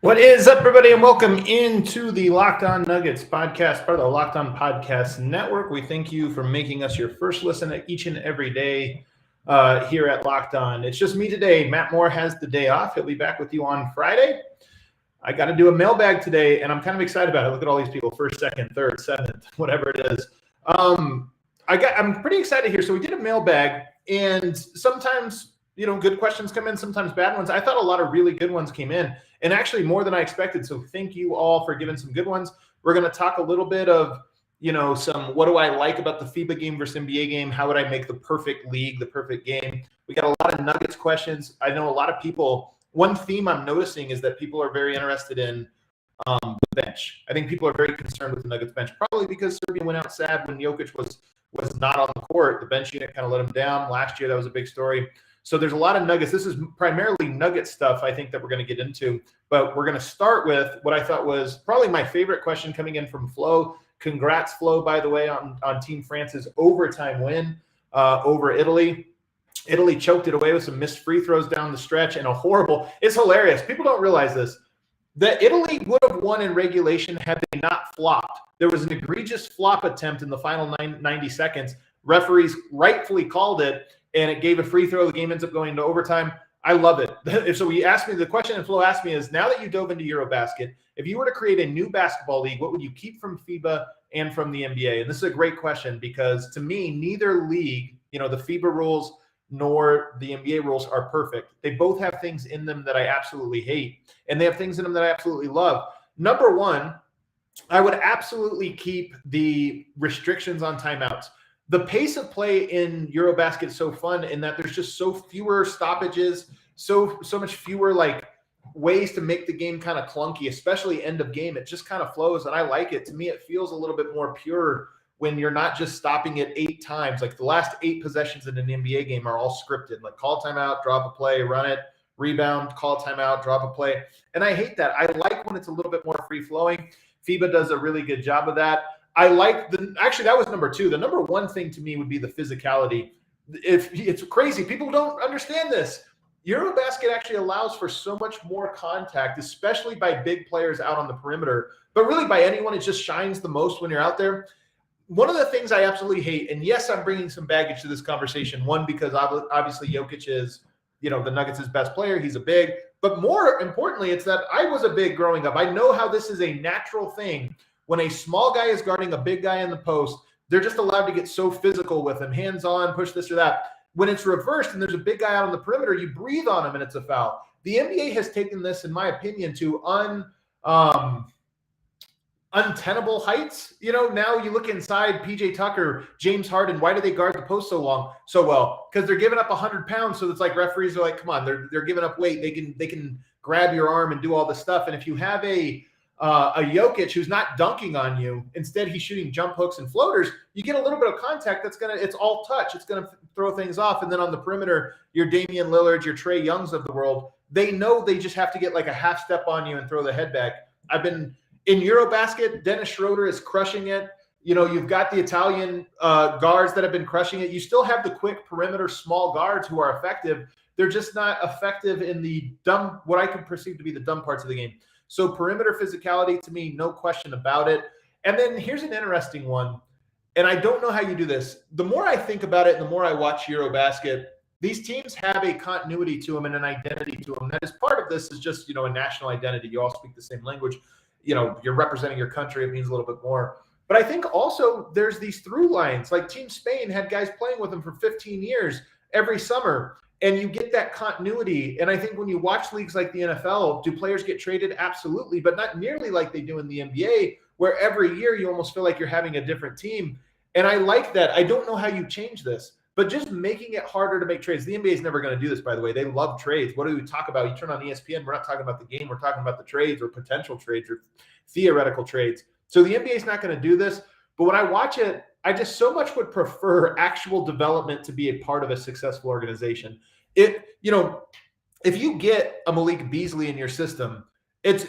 What is up, everybody, and welcome into the Locked On Nuggets podcast, part of the Locked On Podcast Network. We thank you for making us your first listen each and every day here at Locked On. It's just me today. Matt Moore has the day off. He'll be back with you on Friday. I got to do a mailbag today, and I'm kind of excited about it. Look at all these people, first, second, third, seventh, whatever it is. I'm pretty excited here. So we did a mailbag, and sometimes good questions come in, sometimes bad ones. I thought a lot of really good ones came in, and actually more than I expected. So thank you all for giving some good ones. We're going to talk a little bit of, some what do I like about the FIBA game versus NBA game? How would I make the perfect league, the perfect game? We got a lot of Nuggets questions. I know a lot of people, one theme I'm noticing is that people are very interested in the bench. I think people are very concerned with the Nuggets bench, probably because Serbia went out sad when Jokic was not on the court. The bench unit kind of let him down. Last year, that was a big story. So there's a lot of Nuggets. This is primarily Nugget stuff, I think, that we're going to get into. But we're going to start with what I thought was probably my favorite question coming in from Flo. Congrats, Flo, by the way, on Team France's overtime win over Italy. Italy choked it away with some missed free throws down the stretch and it's hilarious. People don't realize this. That Italy would have won in regulation had they not flopped. There was an egregious flop attempt in the final 90 seconds. Referees rightfully called it, and it gave a free throw. The game ends up going into overtime. I love it. So the question that Flo asked me is, now that you dove into Eurobasket, if you were to create a new basketball league, what would you keep from FIBA and from the NBA? And this is a great question because to me, neither league, the FIBA rules nor the NBA rules are perfect. They both have things in them that I absolutely hate, and they have things in them that I absolutely love. Number one, I would absolutely keep the restrictions on timeouts. The pace of play in Eurobasket is so fun in that there's just so fewer stoppages, so much fewer ways to make the game kind of clunky, especially end of game. It just kind of flows, and I like it. To me, it feels a little bit more pure when you're not just stopping it 8 times. Like the last 8 possessions in an NBA game are all scripted. Like call timeout, drop a play, run it, rebound, call timeout, drop a play. And I hate that. I like when it's a little bit more free-flowing. FIBA does a really good job of that. I like actually that was number 2. The number 1 thing to me would be the physicality. If it's crazy, people don't understand this. Eurobasket actually allows for so much more contact, especially by big players out on the perimeter, but really by anyone. It just shines the most when you're out there. One of the things I absolutely hate, and yes, I'm bringing some baggage to this conversation. One, because obviously Jokic is, the Nuggets' best player. He's a big, but more importantly, it's that I was a big growing up. I know how this is a natural thing. When a small guy is guarding a big guy in the post, they're just allowed to get so physical with him, hands on, push this or that. When it's reversed and there's a big guy out on the perimeter, you breathe on him and it's a foul. The NBA has taken this, in my opinion, to untenable heights. Now you look inside PJ Tucker, James Harden. Why do they guard the post so well? Because they're giving up 100 pounds. So it's like referees are like, come on, they're giving up weight. They can grab your arm and do all this stuff. And if you have a Jokic who's not dunking on you, instead he's shooting jump hooks and floaters, you get a little bit of contact it's all touch. It's going to throw things off. And then on the perimeter, your Damian Lillard, your Trae Youngs of the world, they know they just have to get like a half step on you and throw the head back. I've been in Eurobasket, Dennis Schroeder is crushing it. You've got the Italian guards that have been crushing it. You still have the quick perimeter small guards who are effective. They're just not effective in the dumb, what I can perceive to be the dumb parts of the game. So perimeter physicality, to me, no question about it. And then here's an interesting one, and I don't know how you do this. The more I think about it and the more I watch Eurobasket, these teams have a continuity to them and an identity to them. That is part of this is just, a national identity. You all speak the same language. You're representing your country. It means a little bit more. But I think also there's these through lines. Like Team Spain had guys playing with them for 15 years every summer. And you get that continuity. And I think when you watch leagues like the NFL, do players get traded? Absolutely, but not nearly like they do in the NBA, where every year you almost feel like you're having a different team. And I like that. I don't know how you change this, but just making it harder to make trades. The NBA is never going to do this, by the way. They love trades. What do we talk about? You turn on ESPN, we're not talking about the game. We're talking about the trades or potential trades or theoretical trades. So the NBA is not going to do this. But when I watch it, I just so much would prefer actual development to be a part of a successful organization. If you get a Malik Beasley in your system,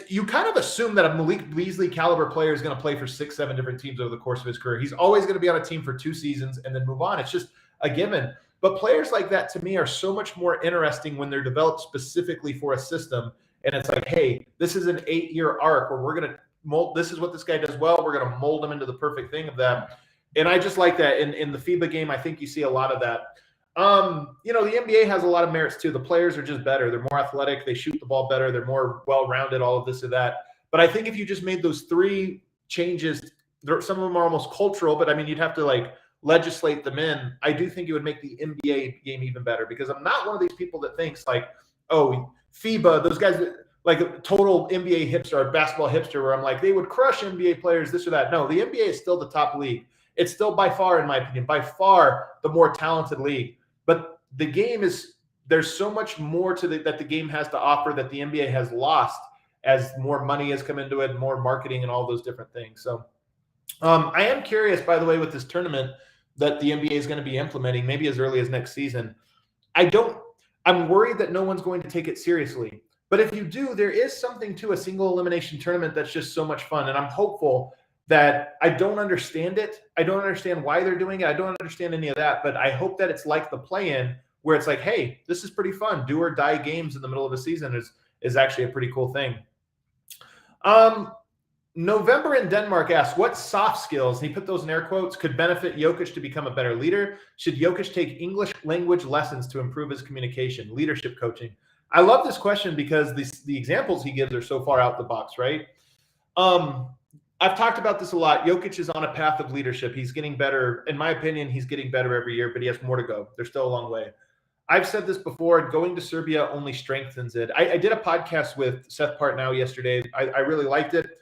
you kind of assume that a Malik Beasley caliber player is going to play for 6-7 different teams over the course of his career. He's always going to be on a team for 2 seasons and then move on. It's just a given. But players like that, to me, are so much more interesting when they're developed specifically for a system And it's like, hey, this is an 8-year arc where we're going to mold. This is what this guy does well. We're going to mold him into the perfect thing of that. And I just like that in the FIBA game. I think you see a lot of that. The NBA has a lot of merits too. The players are just better. They're more athletic. They shoot the ball better. They're more well-rounded, all of this or that. But I think if you just made those 3 changes, some of them are almost cultural, but I mean, you'd have to like legislate them in. I do think it would make the NBA game even better, because I'm not one of these people that thinks like, oh, FIBA, those guys like a total NBA hipster, basketball hipster, where I'm like, they would crush NBA players, this or that. No, the NBA is still the top league. It's still by far, in my opinion, by far the more talented league. But the game is, there's so much more to that the game has to offer that the NBA has lost as more money has come into it, more marketing and all those different things. So I am curious, by the way, with this tournament that the NBA is going to be implementing maybe as early as next season. I'm worried that no one's going to take it seriously. But if you do, there is something to a single elimination tournament that's just so much fun. And I'm hopeful that I don't understand it. I don't understand why they're doing it. I don't understand any of that. But I hope that it's like the play-in, where it's like, hey, this is pretty fun. Do or die games in the middle of a season is actually a pretty cool thing. November in Denmark asks, what soft skills, and he put those in air quotes, could benefit Jokic to become a better leader? Should Jokic take English language lessons to improve his communication, leadership coaching? I love this question because the examples he gives are so far out the box, right? I've talked about this a lot. Jokic is on a path of leadership. He's getting better. In my opinion, he's getting better every year, but he has more to go. There's still a long way. I've said this before, going to Serbia only strengthens it. I did a podcast with Seth Partnow yesterday. I really liked it.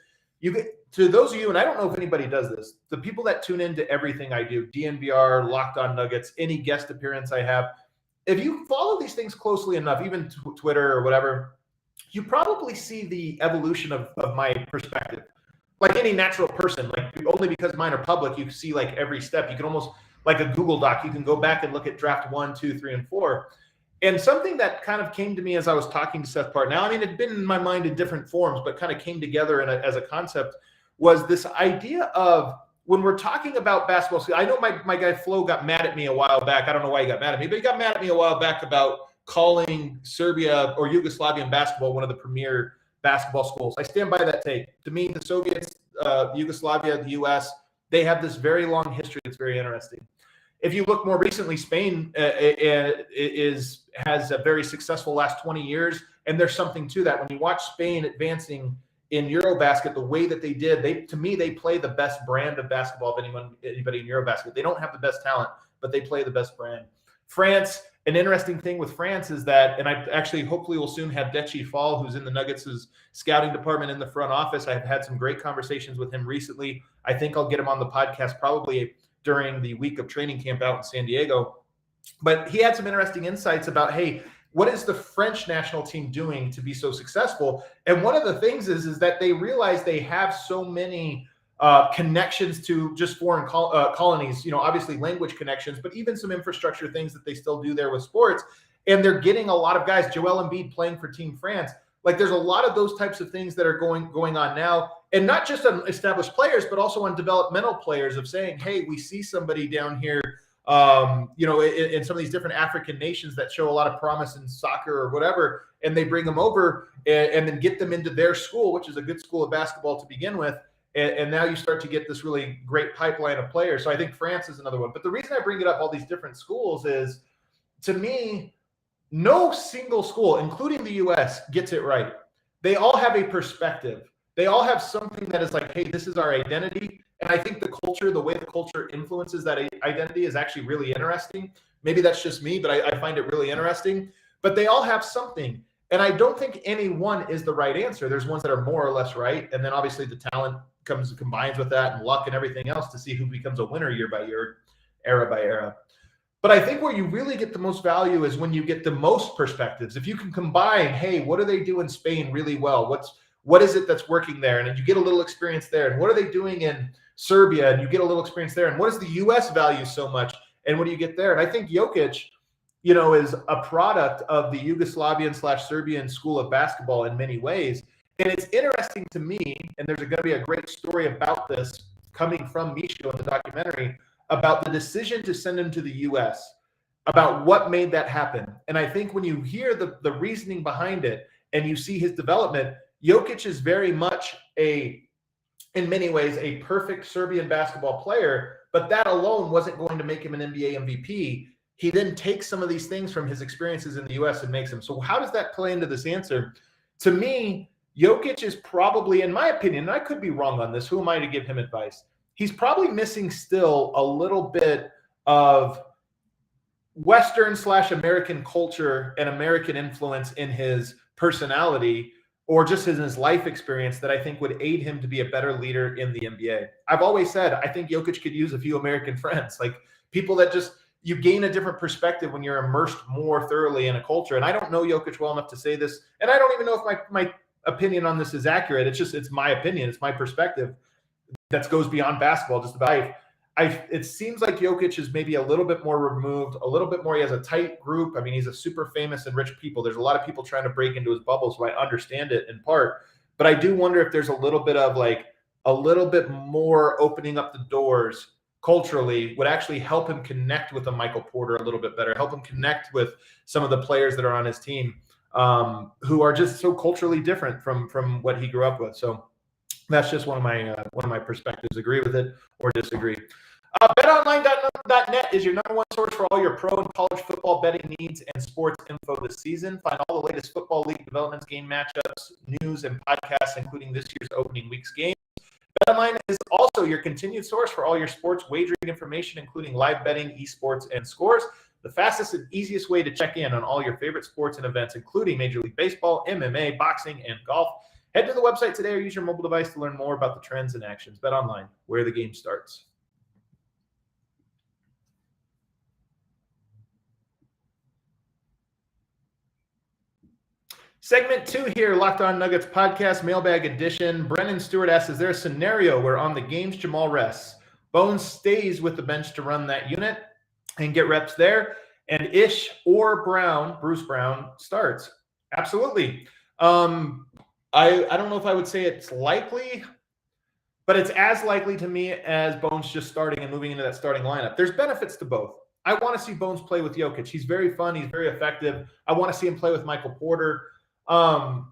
To those of you, and I don't know if anybody does this, the people that tune into everything I do, DNVR, Locked On Nuggets, any guest appearance I have, if you follow these things closely enough, even Twitter or whatever, you probably see the evolution of my perspective. Like any natural person, like only because mine are public, you see like every step. You can almost, like a Google Doc, you can go back and look at draft 1, 2, 3, and 4. And something that kind of came to me as I was talking to Seth Partnow, I mean, it'd been in my mind in different forms, but kind of came together as a concept, was this idea of when we're talking about basketball. I know my guy Flo got mad at me a while back. I don't know why he got mad at me, but he got mad at me a while back about calling Serbia or Yugoslavian basketball one of the premier basketball schools. I stand by that take. To me, the Soviets, Yugoslavia, the U.S., they have this very long history that's very interesting. If you look more recently, Spain has a very successful last 20 years, and there's something to that. When you watch Spain advancing in Eurobasket the way that they did, to me, they play the best brand of basketball of anybody in Eurobasket. They don't have the best talent, but they play the best brand. France, an interesting thing with France is that, and I actually hopefully will soon have Dechi Fall, who's in the Nuggets' scouting department in the front office. I've had some great conversations with him recently. I think I'll get him on the podcast probably during the week of training camp out in San Diego. But he had some interesting insights about, hey, what is the French national team doing to be so successful? And one of the things is that they realize they have so many connections to just foreign colonies, obviously language connections, but even some infrastructure things that they still do there with sports. And they're getting a lot of guys, Joel Embiid playing for Team France. Like there's a lot of those types of things that are going on now. And not just on established players, but also on developmental players of saying, hey, we see somebody down here, in some of these different African nations that show a lot of promise in soccer or whatever, and they bring them over and then get them into their school, which is a good school of basketball to begin with. And now you start to get this really great pipeline of players. So I think France is another one. But the reason I bring it up, all these different schools, is, to me, no single school, including the U.S., gets it right. They all have a perspective. They all have something that is like, hey, this is our identity. And I think the culture, the way the culture influences that identity is actually really interesting. Maybe that's just me, but I find it really interesting. But they all have something. And I don't think any one is the right answer. There's ones that are more or less right. And then obviously the talent combines with that, and luck and everything else to see who becomes a winner year by year, era by era. But I think where you really get the most value is when you get the most perspectives. If you can combine, hey, what do they do in Spain really well? What is it that's working there? And you get a little experience there. And what are they doing in Serbia? And you get a little experience there. And what does the U.S. value so much? And what do you get there? And I think Jokic, is a product of the Yugoslavian/Serbian school of basketball in many ways. And it's interesting to me, and there's going to be a great story about this coming from Misho in the documentary, about the decision to send him to the U.S., about what made that happen. And I think when you hear the reasoning behind it, and you see his development, Jokic is very much in many ways, a perfect Serbian basketball player, but that alone wasn't going to make him an NBA MVP. He then takes some of these things from his experiences in the U.S. and makes them. So how does that play into this answer? To me, Jokic is probably, in my opinion, and I could be wrong on this, who am I to give him advice? He's probably missing still a little bit of Western/American culture and American influence in his personality, or just in his life experience, that I think would aid him to be a better leader in the NBA. I've always said, I think Jokic could use a few American friends, like people that just, you gain a different perspective when you're immersed more thoroughly in a culture. And I don't know Jokic well enough to say this, and I don't even know if my opinion on this is accurate. It's my opinion. It's my perspective that goes beyond basketball, just about life. It seems like Jokic is maybe a little bit more removed, a little bit more. He has a tight group. I mean, he's a super famous and rich people. There's a lot of people trying to break into his bubble, so I understand it in part. But I do wonder if there's a little bit of like a little bit more opening up the doors culturally would actually help him connect with a Michael Porter a little bit better, help him connect with some of the players that are on his team who are just so culturally different from what he grew up with. So that's just one of my perspectives. Agree with it or disagree. BetOnline.net is your number one source for all your pro and college football betting needs and sports info this season. Find all the latest football league developments, game matchups, news, and podcasts, including this year's opening week's game. BetOnline is also your continued source for all your sports wagering information, including live betting, esports, and scores. The fastest and easiest way to check in on all your favorite sports and events, including Major League Baseball, MMA, boxing, and golf. Head to the website today or use your mobile device to learn more about the trends and actions. BetOnline, where the game starts. Segment 2 here, Locked On Nuggets podcast, mailbag edition. Brennan Stewart asks, is there a scenario where on the games Jamal rests, Bones stays with the bench to run that unit and get reps there, and Ish or Bruce Brown starts? Absolutely. I don't know if I would say it's likely, but it's as likely to me as Bones just starting and moving into that starting lineup. There's benefits to both. I want to see Bones play with Jokic. He's very fun. He's very effective. I want to see him play with Michael Porter. I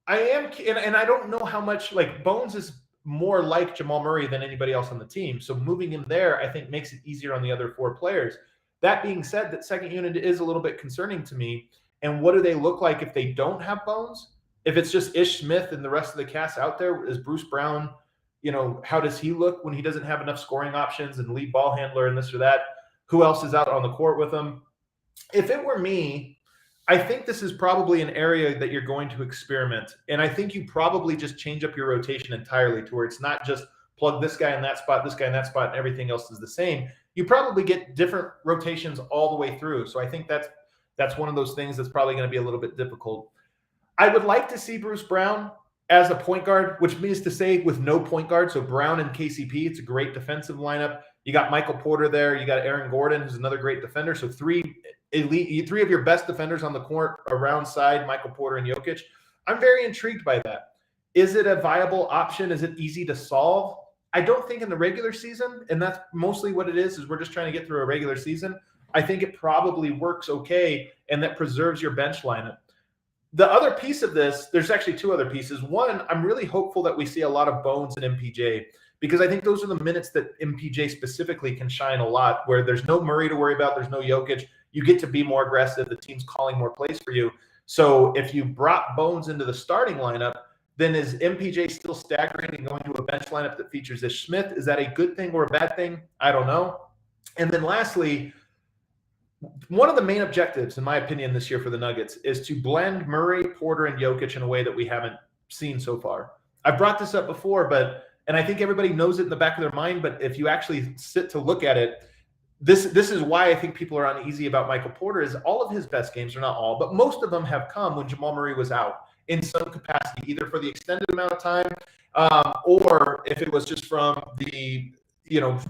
am, and I don't know how much, like, Bones is more like Jamal Murray than anybody else on the team. So moving him there, I think, makes it easier on the other four players. That being said, that second unit is a little bit concerning to me. And what do they look like if they don't have Bones? If it's just Ish Smith and the rest of the cast out there, is Bruce Brown, how does he look when he doesn't have enough scoring options and lead ball handler and this or that? Who else is out on the court with him? If it were me, I think this is probably an area that you're going to experiment. And I think you probably just change up your rotation entirely to where it's not just plug this guy in that spot, this guy in that spot, and everything else is the same. You probably get different rotations all the way through. So I think that's one of those things that's probably going to be a little bit difficult. I would like to see Bruce Brown as a point guard, which means to say with no point guard. So Brown and KCP, it's a great defensive lineup. You got Michael Porter there. You got Aaron Gordon, who's another great defender. So three of your best defenders on the court around side Michael Porter and Jokic. I'm very intrigued by that. Is it a viable option? Is it easy to solve? I don't think in the regular season, and that's mostly what it is we're just trying to get through a regular season. I think it probably works okay, and that preserves your bench lineup. The other piece of this, there's actually two other pieces. One, I'm really hopeful that we see a lot of Bones and MPJ, because I think those are the minutes that MPJ specifically can shine a lot, where there's no Murray to worry about, there's no Jokic. You get to be more aggressive. The team's calling more plays for you. So if you brought Bones into the starting lineup, then is MPJ still staggering and going to a bench lineup that features Ish Smith? Is that a good thing or a bad thing? I don't know. And then lastly, one of the main objectives, in my opinion, this year for the Nuggets is to blend Murray, Porter, and Jokic in a way that we haven't seen so far. I've brought this up before, and I think everybody knows it in the back of their mind, but if you actually sit to look at it, this is why I think people are uneasy about Michael Porter. Is all of his best games, or not all, but most of them have come when Jamal Murray was out in some capacity, either for the extended amount of time or if it was just from the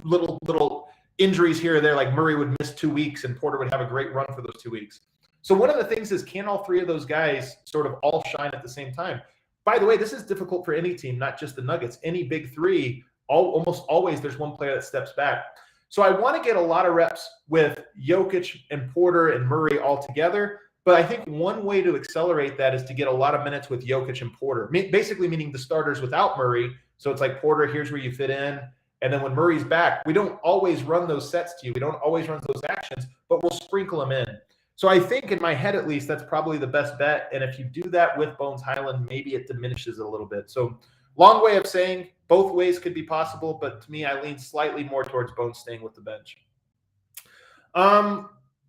little injuries here or there, like Murray would miss 2 weeks and Porter would have a great run for those 2 weeks. So one of the things is, can all three of those guys sort of all shine at the same time? By the way, this is difficult for any team, not just the Nuggets. Any big three, almost always there's one player that steps back. So I want to get a lot of reps with Jokic and Porter and Murray all together, But I think one way to accelerate that is to get a lot of minutes with Jokic and Porter, basically meaning the starters without Murray. So it's like, Porter, here's where you fit in. And then when Murray's back, we don't always run those sets to you. We don't always run those actions, but we'll sprinkle them in. So I think in my head, at least, that's probably the best bet. And if you do that with Bones Highland, maybe it diminishes a little bit. So long way of saying both ways could be possible, but to me, I lean slightly more towards Bones staying with the bench.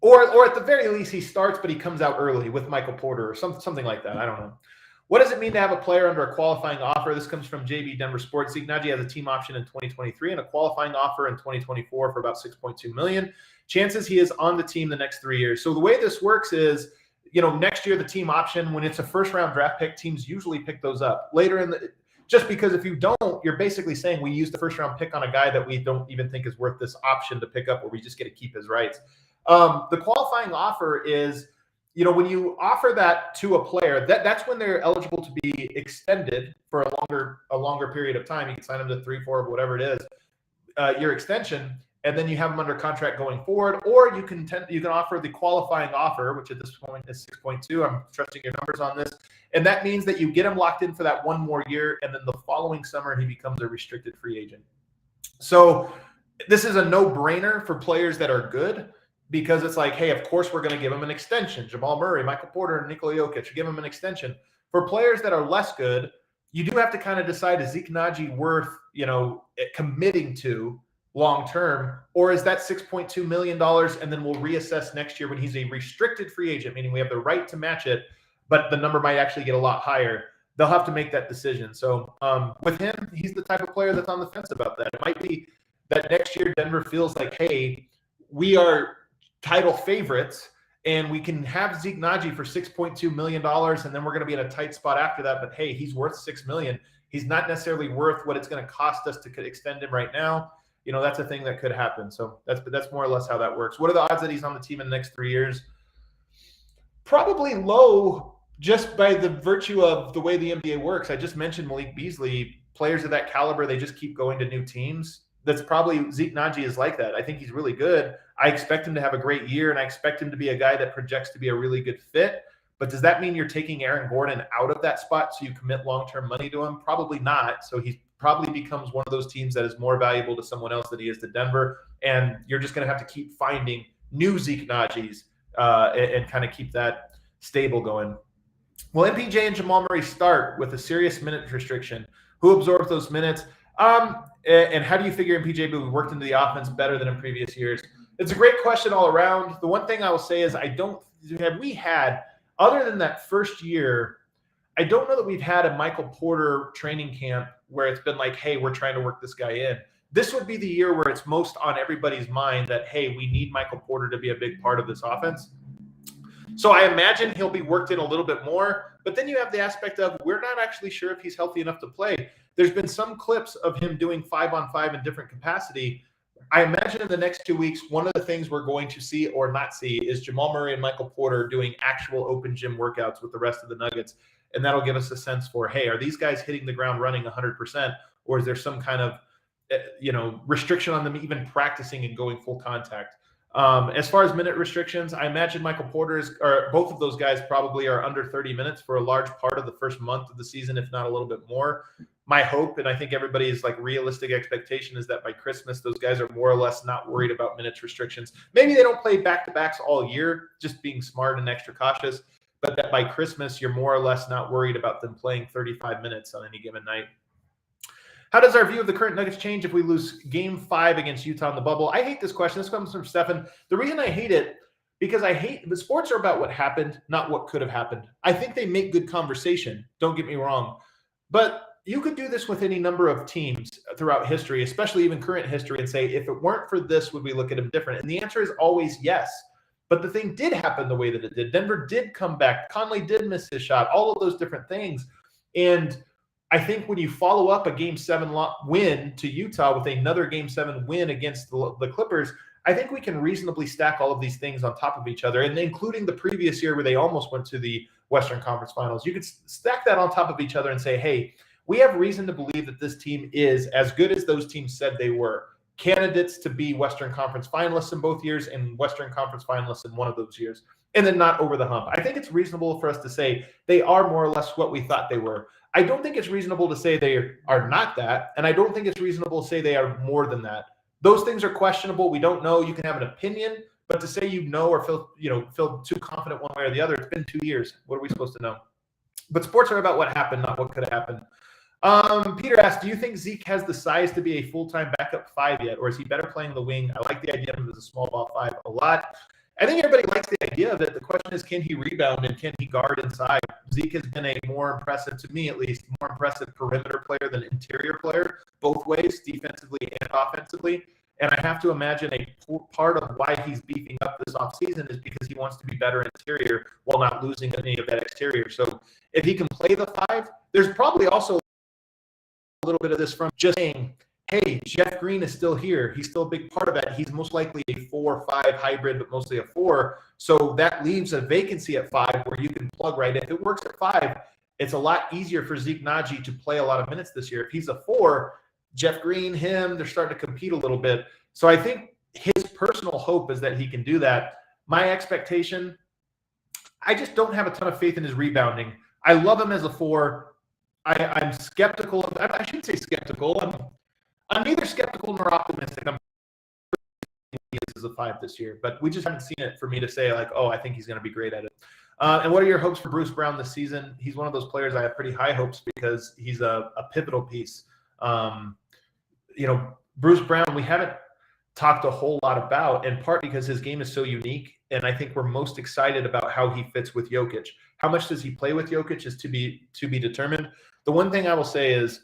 Or at the very least, he starts, but he comes out early with Michael Porter or something like that. I don't know. What does it mean to have a player under a qualifying offer? This comes from JB Denver Sports. Zeke Naji has a team option in 2023 and a qualifying offer in 2024 for about $6.2 million. Chances he is on the team the next 3 years. So the way this works is, next year the team option, when it's a first-round draft pick, teams usually pick those up. Later in the just because if you don't, you're basically saying we used the first-round pick on a guy that we don't even think is worth this option to pick up, where we just get to keep his rights. The qualifying offer is, when you offer that to a player, that's when they're eligible to be extended for a longer period of time. You can sign them to 3, 4, whatever it is, your extension, and then you have them under contract going forward. Or you can offer the qualifying offer, which at this point is 6.2. I'm trusting your numbers on this, and that means that you get him locked in for that 1 more year, and then the following summer he becomes a restricted free agent. So this is a no-brainer for players that are good, because it's like, hey, of course we're going to give him an extension. Jamal Murray, Michael Porter, and Nikola Jokic, give him an extension. For players that are less good, you do have to kind of decide, is Zeke Naji worth, committing to long-term, or is that $6.2 million, and then we'll reassess next year when he's a restricted free agent, meaning we have the right to match it, but the number might actually get a lot higher. They'll have to make that decision. So with him, he's the type of player that's on the fence about that. It might be that next year Denver feels like, hey, we are title favorites, and we can have Zeke Naji for $6.2 million, and then we're going to be in a tight spot after that. But hey, he's worth $6 million. He's not necessarily worth what it's going to cost us to extend him right now. That's a thing that could happen. So that's more or less how that works. What are the odds that he's on the team in the next 3 years? Probably low, just by the virtue of the way the NBA works. I just mentioned Malik Beasley. Players of that caliber, they just keep going to new teams. That's probably Zeke Naji is like that. I think he's really good. I expect him to have a great year, and I expect him to be a guy that projects to be a really good fit. But does that mean you're taking Aaron Gordon out of that spot so you commit long-term money to him? Probably not. So he probably becomes one of those teams that is more valuable to someone else than he is to Denver. And you're just going to have to keep finding new Zeke Najis and kind of keep that stable going. Will MPJ and Jamal Murray start with a serious minute restriction? Who absorbs those minutes? And how do you figure MPJ will be worked into the offense better than in previous years? It's a great question all around. The one thing I will say is other than that first year, I don't know that we've had a Michael Porter training camp where it's been like, hey, we're trying to work this guy in. This would be the year where it's most on everybody's mind that, hey, we need Michael Porter to be a big part of this offense. So I imagine he'll be worked in a little bit more. But then you have the aspect of we're not actually sure if he's healthy enough to play. There's been some clips of him doing 5-on-5 in different capacity. I imagine in the next 2 weeks, one of the things we're going to see or not see is Jamal Murray and Michael Porter doing actual open gym workouts with the rest of the Nuggets. And that'll give us a sense for, hey, are these guys hitting the ground running 100%? Or is there some kind of, restriction on them even practicing and going full contact? As far as minute restrictions, I imagine Michael Porter or both of those guys probably are under 30 minutes for a large part of the first month of the season, if not a little bit more. My hope, and I think everybody's realistic expectation, is that by Christmas, those guys are more or less not worried about minutes restrictions. Maybe they don't play back-to-backs all year, just being smart and extra cautious, but that by Christmas, you're more or less not worried about them playing 35 minutes on any given night. How does our view of the current Nuggets change if we lose Game 5 against Utah in the bubble? I hate this question. This comes from Stefan. The reason I hate it, because the sports are about what happened, not what could have happened. I think they make good conversation. Don't get me wrong. But you could do this with any number of teams throughout history, especially even current history, and say, if it weren't for this, would we look at them different? And the answer is always yes. But the thing did happen the way that it did. Denver did come back. Conley did miss his shot, all of those different things. And I think when you follow up a Game 7 win to Utah with another Game 7 win against the Clippers, I think we can reasonably stack all of these things on top of each other, and including the previous year where they almost went to the Western Conference Finals. You could stack that on top of each other and say, hey, we have reason to believe that this team is as good as those teams said they were. candidates to be Western Conference finalists in both years and Western Conference finalists in one of those years, and then not over the hump. I think it's reasonable for us to say they are more or less what we thought they were. I don't think it's reasonable to say they are not that, and I don't think it's reasonable to say they are more than that. Those things are questionable. We don't know. You can have an opinion, but to say or feel too confident one way or the other, it's been 2 years. What are we supposed to know? But sports are about what happened, not what could have happened. Peter asked, do you think Zeke has the size to be a full-time backup 5 yet, or is he better playing the wing? I like the idea of him as a small ball 5 a lot. I think everybody likes the idea of it. The question is, can he rebound and can he guard inside? Zeke has been a more impressive, to me at least, more impressive perimeter player than interior player, both ways, defensively and offensively. And I have to imagine a part of why he's beefing up this offseason is because he wants to be better interior while not losing any of that exterior. So if he can play the 5, there's probably also a little bit of this from just saying, hey, Jeff Green is still here. He's still a big part of that. He's most likely a 4-5 hybrid, but mostly a 4. So that leaves a vacancy at 5 where you can plug right in. If it works at 5, it's a lot easier for Zeke Naji to play a lot of minutes this year. If he's a 4, Jeff Green, they're starting to compete a little bit. So I think his personal hope is that he can do that. My expectation, I just don't have a ton of faith in his rebounding. I love him as a 4. I'm skeptical. I shouldn't say skeptical. I'm neither skeptical nor optimistic. I'm he is as a 5 this year, but we just haven't seen it for me to say like, oh, I think he's going to be great at it. And what are your hopes for Bruce Brown this season? He's one of those players I have pretty high hopes because he's a pivotal piece. Bruce Brown, we haven't talked a whole lot about, in part because his game is so unique, and I think we're most excited about how he fits with Jokic. How much does he play with Jokic is to be determined. The one thing I will say is,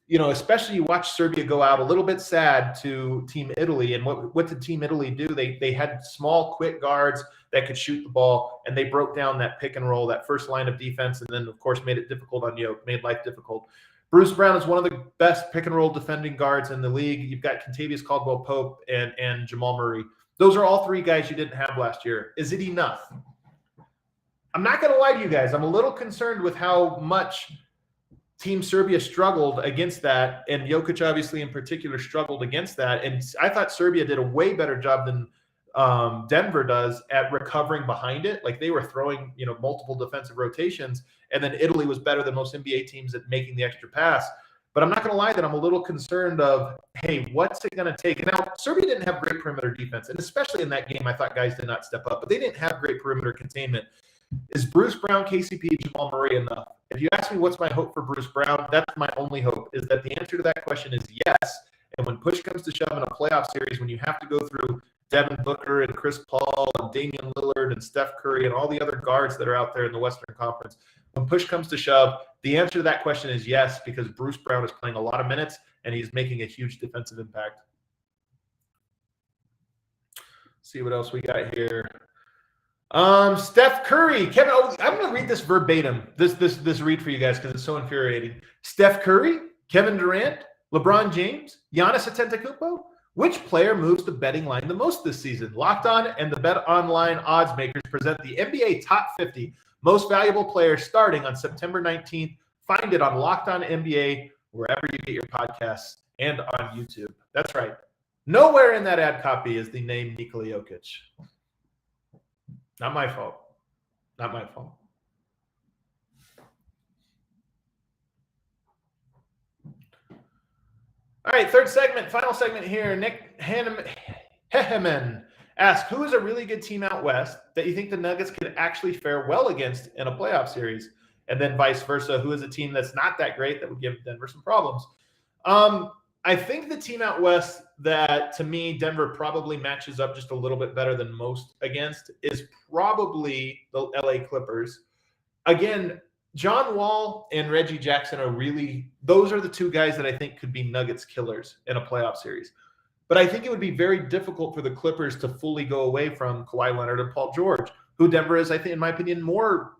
especially you watch Serbia go out a little bit sad to Team Italy, and what did Team Italy do? They had small, quick guards that could shoot the ball, and they broke down that pick and roll, that first line of defense, and then, of course, made it difficult on Jokic, made life difficult. Bruce Brown is one of the best pick-and-roll defending guards in the league. You've got Kentavious Caldwell-Pope and Jamal Murray. Those are all 3 guys you didn't have last year. Is it enough? I'm not going to lie to you guys. I'm a little concerned with how much Team Serbia struggled against that, and Jokic obviously in particular struggled against that. And I thought Serbia did a way better job than Denver does at recovering behind it. Like they were throwing, multiple defensive rotations, and then Italy was better than most NBA teams at making the extra pass. But I'm not going to lie that I'm a little concerned of, hey, what's it going to take? Now, Serbia didn't have great perimeter defense, and especially in that game, I thought guys did not step up, but they didn't have great perimeter containment. Is Bruce Brown, KCP, Jamal Murray enough? If you ask me what's my hope for Bruce Brown, that's my only hope, is that the answer to that question is yes. And when push comes to shove in a playoff series, when you have to go through Devin Booker and Chris Paul and Damian Lillard and Steph Curry and all the other guards that are out there in the Western Conference, when push comes to shove, the answer to that question is yes, because Bruce Brown is playing a lot of minutes and he's making a huge defensive impact. Let's see what else we got here. Steph Curry, Kevin. I'm going to read this verbatim. This read for you guys because it's so infuriating. Steph Curry, Kevin Durant, LeBron James, Giannis Antetokounmpo. Which player moves the betting line the most this season? Locked On and the BetOnline odds makers present the NBA Top 50 Most Valuable Players starting on September 19th. Find it on Locked On NBA, wherever you get your podcasts, and on YouTube. That's right. Nowhere in that ad copy is the name Nikola Jokic. Not my fault. Not my fault. All right, third segment, final segment here. Nick Heheman asks, who is a really good team out west that you think the Nuggets could actually fare well against in a playoff series? And then vice versa, who is a team that's not that great that would give Denver some problems? I think the team out west that, to me, Denver probably matches up just a little bit better than most against is probably the LA Clippers. Again, John Wall and Reggie Jackson those are the 2 guys that I think could be Nuggets killers in a playoff series. But I think it would be very difficult for the Clippers to fully go away from Kawhi Leonard and Paul George, who Denver is, I think, in my opinion, more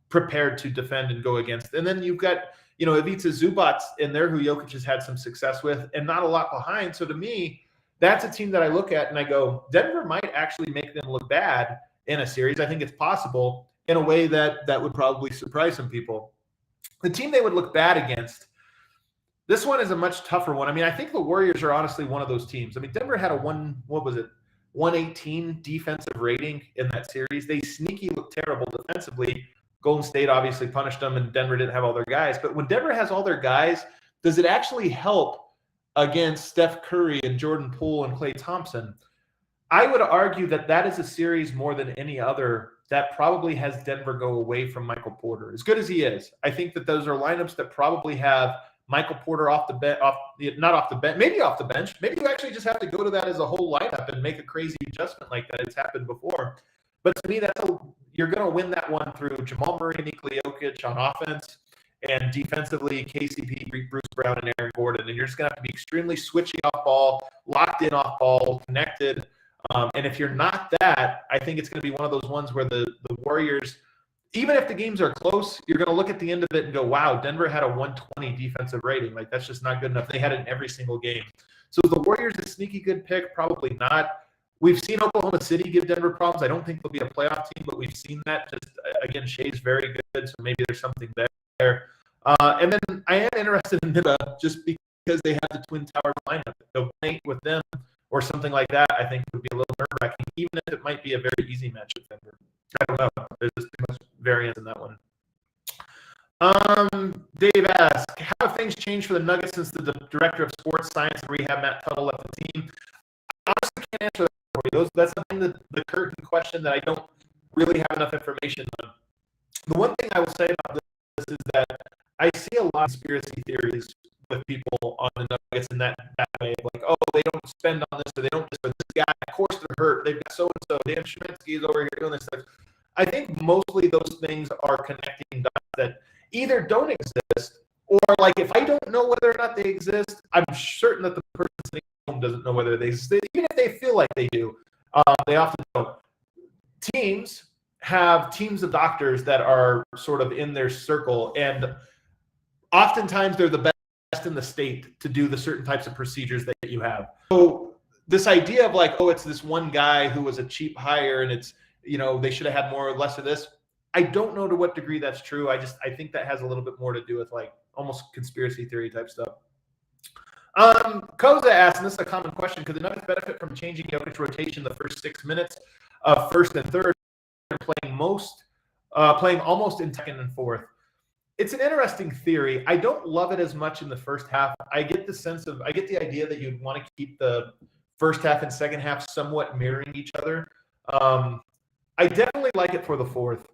prepared to defend and go against. And then you've got, Ivica Zubac in there, who Jokic has had some success with, and not a lot behind. So to me, that's a team that I look at and I go, Denver might actually make them look bad in a series. I think it's possible in a way that would probably surprise some people. The team they would look bad against, This one is a much tougher one. I mean, I think the Warriors are honestly one of those teams. I mean, Denver had a 118 defensive rating in that series. They sneaky looked terrible defensively. Golden State obviously punished them, and Denver didn't have all their guys. But when Denver has all their guys, does it actually help against Steph Curry and Jordan Poole and Klay Thompson? I would argue that that is a series more than any other that probably has Denver go away from Michael Porter. As good as he is, I think that those are lineups that probably have Michael Porter off the bench, not off the bench, maybe off the bench. Maybe you actually just have to go to that as a whole lineup and make a crazy adjustment like that. It's happened before. But to me, you're going to win that one through Jamal Murray and Nikola Jokic on offense, and defensively, KCP, Bruce Brown, and Aaron Gordon. And you're just going to have to be extremely switchy off ball, locked in off ball, connected. And if you're not that, I think it's going to be one of those ones where the Warriors, even if the games are close, you're going to look at the end of it and go, wow, Denver had a 120 defensive rating. Like, that's just not good enough. They had it in every single game. So the Warriors a sneaky good pick? Probably not. We've seen Oklahoma City give Denver problems. I don't think they'll be a playoff team, but we've seen that. Just, again, Shea's very good, so maybe there's something there. And then I am interested in Minnesota just because they have the Twin Towers lineup. So playing with them or something like that, I think would be a little nerve-wracking, even if it might be a very easy matchup. Denver. I don't know. There's just too much variance in that one. Dave asks, how have things changed for the Nuggets since the director of sports science and rehab, Matt Tuttle, left the team? I honestly can't answer that for you. That's the curtain question that I don't really have enough information on. The one thing I will say about this is that I see a lot of conspiracy theories with people on the Nuggets in that way. Like, oh, they don't spend on this, or they don't this, or this guy, of course they're hurt. They've got so-and-so. Dan Schmitzky is over here doing this stuff. I think mostly those things are connecting dots that either don't exist, or like if I don't know whether or not they exist, I'm certain that the person sitting at home doesn't know whether they exist. Even if they feel like they do, they often don't. Teams have teams of doctors that are sort of in their circle, and oftentimes they're the best in the state to do the certain types of procedures that you have. So this idea of like, oh, it's this one guy who was a cheap hire and it's, you know, they should have had more or less of this. I don't know to what degree that's true. I think that has a little bit more to do with like almost conspiracy theory type stuff. Koza asked, and this is a common question, could the Nuggets benefit from changing Jokic rotation the first 6 minutes of first and third, playing almost in second and fourth? It's an interesting theory. I don't love it as much in the first half. I get the idea that you'd want to keep the first half and second half somewhat mirroring each other. I definitely like it for the fourth.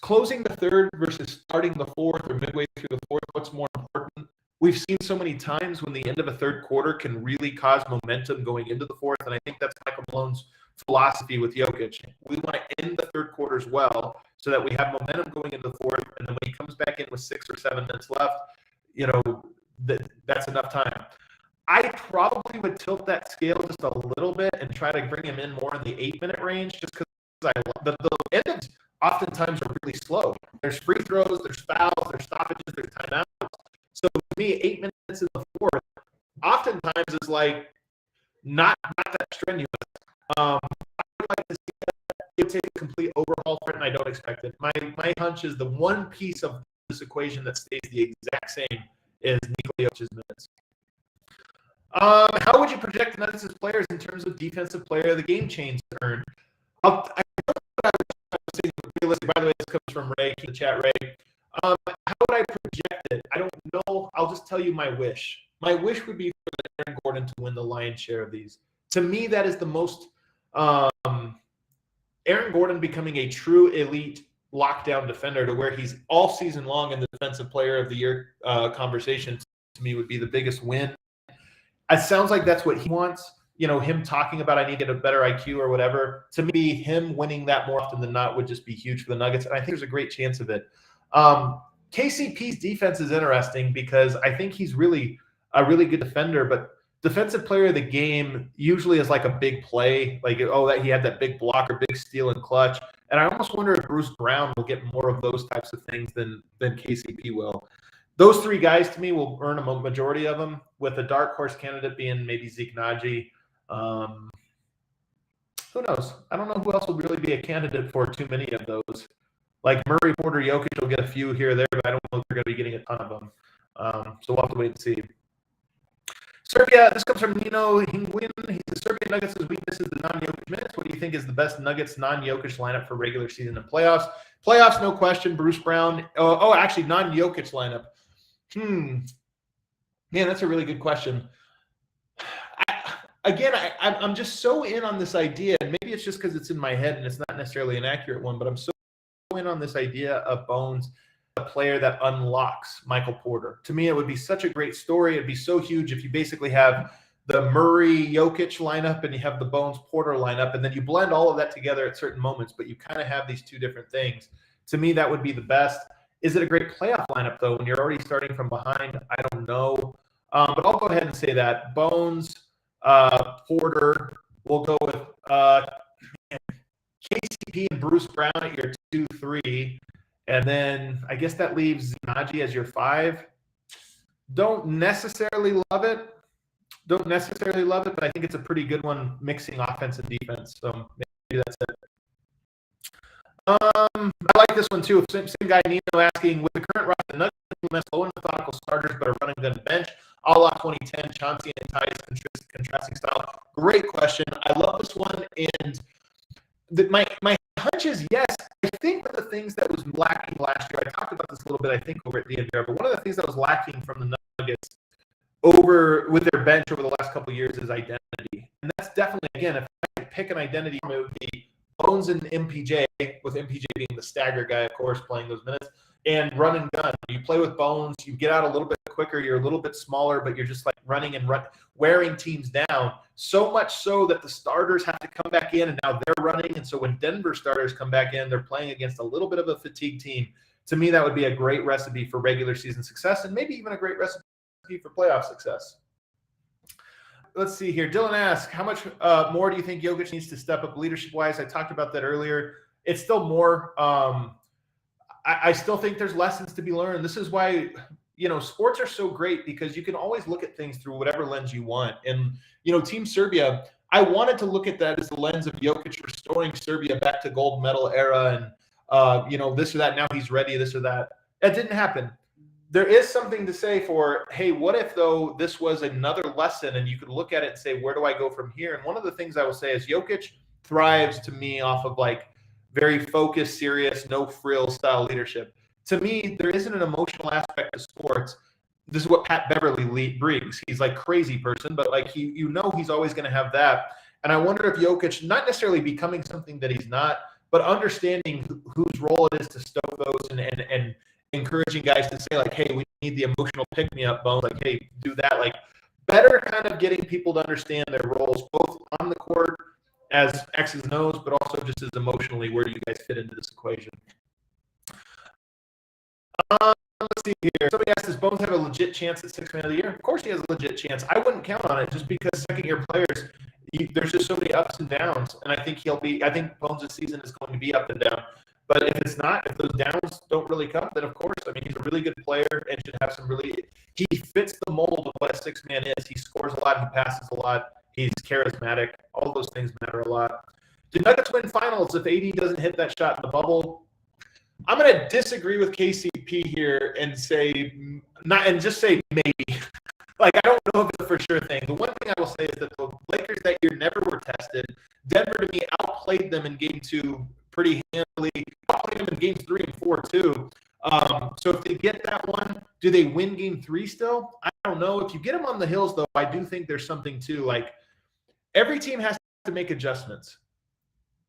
Closing the third versus starting the fourth or midway through the fourth, what's more important? We've seen so many times when the end of a third quarter can really cause momentum going into the fourth, and I think that's Michael Malone's philosophy with Jokic. We want to end the third quarters well so that we have momentum going into the fourth, and then when he comes back in with 6 or 7 minutes left, you know, that's enough time. I probably would tilt that scale just a little bit and try to bring him in more in the 8-minute range, just because the endings oftentimes are really slow. There's free throws, there's fouls, there's stoppages, there's timeouts. So to me, 8 minutes in the fourth oftentimes is like not that strenuous. I would like to see that it take a complete overhaul for it, and I don't expect it. My hunch is the one piece of this equation that stays the exact same is Nikola Jokic's minutes. How would you project the Nuggets as players in terms of defensive player of the game change earned? I don't know what I would say realistic. By the way, this comes from Ray. Keep the chat, Ray. How would I project it? I don't know. I'll just tell you my wish. My wish would be for Aaron Gordon to win the lion's share of these. To me, that is the most Aaron Gordon becoming a true elite lockdown defender to where he's all season long in the defensive player of the year conversation, to me would be the biggest win. It sounds like that's what he wants. You know, him talking about I need to get a better IQ or whatever. To me, him winning that more often than not would just be huge for the Nuggets, and I think there's a great chance of it. KCP's defense is interesting because I think he's really a really good defender, but defensive player of the game usually is like a big play, like, oh, that he had that big block or big steal and clutch. And I almost wonder if Bruce Brown will get more of those types of things than KCP will. Those 3 guys to me will earn a majority of them, with a dark horse candidate being maybe Zeke Naji. Who knows? I don't know who else will really be a candidate for too many of those. Like Murray, Porter, Jokic will get a few here or there, but I don't know if they're going to be getting a ton of them. So we'll have to wait and see. Serbia, this comes from Nino Hingwin. He says, Serbia Nuggets' weakness is the non-Jokic minutes. What do you think is the best Nuggets non-Jokic lineup for regular season and playoffs? Playoffs, no question. Bruce Brown. Actually, non-Jokic lineup. Man, that's a really good question. I'm just so in on this idea, and maybe it's just because it's in my head and it's not necessarily an accurate one, but I'm so in on this idea of Bones, a player that unlocks Michael Porter. To me, it would be such a great story. It'd be so huge if you basically have the Murray Jokic lineup and you have the Bones Porter lineup, and then you blend all of that together at certain moments, but you kind of have these two different things. To me, that would be the best. Is it a great playoff lineup, though, when you're already starting from behind? I don't know. But I'll go ahead and say that. Bones, Porter, we'll go with KCP and Bruce Brown at your 2-3. And then I guess that leaves Zeke Naji as your 5. Don't necessarily love it, but I think it's a pretty good one mixing offense and defense. So maybe that's it. I like this one too. Same guy, Nino, asking, with the current roster, the Nuggets implement low and methodical starters but a running gun bench, a la 2010, Chauncey and Ty's contrasting style. Great question. I love this one. And my hunch is yes. I think one of the things that was lacking last year, I talked about this a little bit, I think, over at the end there, but one of the things that was lacking from the Nuggets with their bench over the last couple of years is identity. And that's definitely, again, if I could pick an identity, it would be Bones and MPJ, with MPJ being the stagger guy, of course, playing those minutes, and run and gun. You play with Bones, you get out a little bit quicker, you're a little bit smaller, but you're just like running and wearing teams down, so much so that the starters have to come back in, and now they're running. And so when Denver starters come back in, they're playing against a little bit of a fatigued team. To me, that would be a great recipe for regular season success, and maybe even a great recipe for playoff success. Let's see here. Dylan asks, how much more do you think Jokic needs to step up leadership-wise? I talked about that earlier. It's still more. I still think there's lessons to be learned. This is why, sports are so great, because you can always look at things through whatever lens you want. And, Team Serbia, I wanted to look at that as the lens of Jokic restoring Serbia back to gold medal era and, this or that. Now he's ready, this or that. That didn't happen. There is something to say for, hey, what if, though, this was another lesson and you could look at it and say, where do I go from here? And one of the things I will say is Jokic thrives to me off of very focused, serious, no frill style leadership. To me, there isn't an emotional aspect to sports. This is what Pat Beverly brings. He's like crazy person, but he's always going to have that. And I wonder if Jokic, not necessarily becoming something that he's not, but understanding whose role it is to stoke those and encouraging guys to say hey, we need the emotional pick-me-up, Bones. Hey, do that. Better kind of getting people to understand their roles, both on the court as X's and O's, but also just as emotionally, where do you guys fit into this equation? Let's see here. Somebody asked, does Bones have a legit chance at Sixth Man of the Year? Of course he has a legit chance. I wouldn't count on it just because second-year players, there's just so many ups and downs, and I think Bones' season is going to be up and down. But if it's not, if those downs don't really come, then of course, he's a really good player and should have he fits the mold of what a sixth man is. He scores a lot, he passes a lot, he's charismatic. All those things matter a lot. Do Nuggets win finals if AD doesn't hit that shot in the bubble? I'm going to disagree with KCP here and say just say maybe. I don't know if it's a for sure thing. The one thing I will say is that the Lakers that year never were tested. Denver, to me, outplayed them in Game 2 pretty handily. Outplayed them in Games 3 and 4 too. So if they get that one, do they win Game 3 still? I don't know. If you get them on the hills, though, I do think there's something too. Every team has to make adjustments.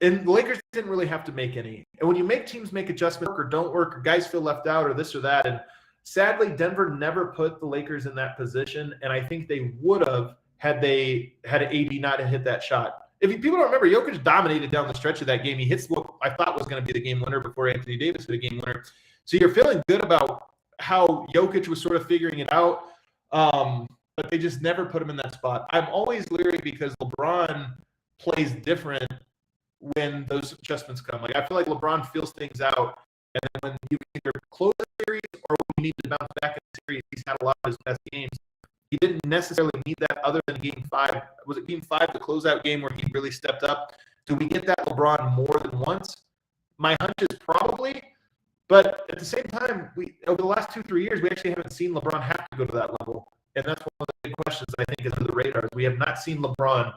And the Lakers didn't really have to make any. And when you make teams make adjustments or don't work, or guys feel left out or this or that, and sadly, Denver never put the Lakers in that position, and I think they would have had AD not hit that shot. If people don't remember, Jokic dominated down the stretch of that game. He hits what I thought was going to be the game winner before Anthony Davis hit a game winner. So you're feeling good about how Jokic was sort of figuring it out, but they just never put him in that spot. I'm always leery because LeBron plays different when those adjustments come. I feel like LeBron feels things out, and then when you can either close the series or when you need to bounce back in the series, he's had a lot of his best games. He didn't necessarily need that other than Game 5. Was it Game 5, the closeout game where he really stepped up? Do we get that LeBron more than once? My hunch is probably, But at the same time, over the last 2-3 years, we actually haven't seen LeBron have to go to that level. And that's one of the big questions I think is under the radar. We have not seen LeBron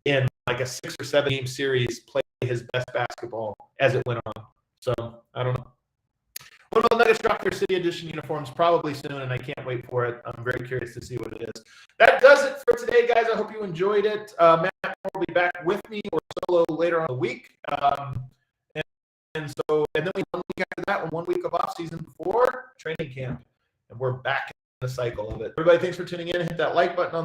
in like a 6 or 7 game series play his best basketball as it went on. So I don't know. One of the Nuggets drop their City Edition uniforms probably soon, and I can't wait for it. I'm very curious to see what it is. That does it for today, guys. I hope you enjoyed it. Matt will be back with me or solo later on the week. And then we 1 week after that, 1 week of off season before training camp, and we're back in the cycle of it. Everybody, thanks for tuning in. Hit that like button on the